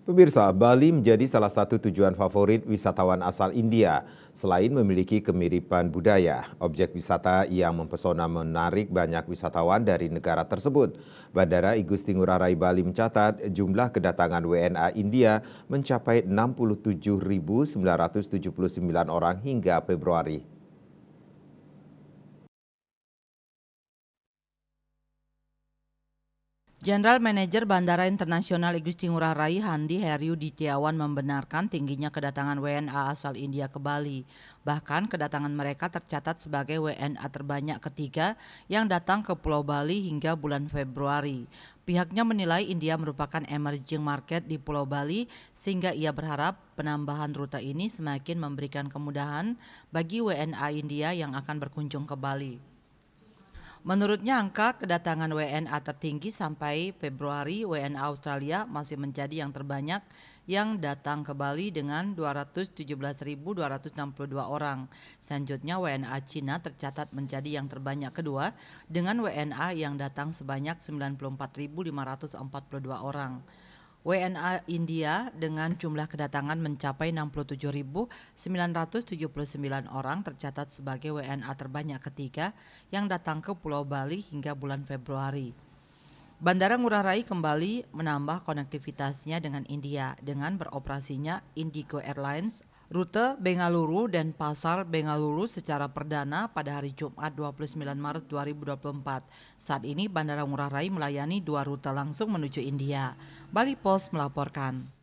Pemirsa, Bali menjadi salah satu tujuan favorit wisatawan asal India. Selain memiliki kemiripan budaya, objek wisata yang mempesona menarik banyak wisatawan dari negara tersebut. Bandara Igusti Ngurah Rai Bali mencatat jumlah kedatangan WNA India mencapai 67.979 orang hingga Februari. General Manager Bandara Internasional Igusti Ngurah Rai Handi Heriu Ditiawan membenarkan tingginya kedatangan WNA asal India ke Bali. Bahkan kedatangan mereka tercatat sebagai WNA terbanyak ketiga yang datang ke Pulau Bali hingga bulan Februari. Pihaknya menilai India merupakan emerging market di Pulau Bali sehingga ia berharap penambahan rute ini semakin memberikan kemudahan bagi WNA India yang akan berkunjung ke Bali. Menurutnya angka kedatangan WNA tertinggi sampai Februari, WNA Australia masih menjadi yang terbanyak yang datang ke Bali dengan 217.262 orang. Selanjutnya WNA Cina tercatat menjadi yang terbanyak kedua dengan WNA yang datang sebanyak 94.542 orang. WNA India dengan jumlah kedatangan mencapai 67.979 orang tercatat sebagai WNA terbanyak ketiga yang datang ke Pulau Bali hingga bulan Februari. Bandara Ngurah Rai kembali menambah konektivitasnya dengan India dengan beroperasinya Indigo Airlines rute Bengaluru dan Pasar Bengaluru secara perdana pada hari Jumat 29 Maret 2024. Saat ini Bandara Ngurah Rai melayani 2 rute langsung menuju India. Bali Post melaporkan.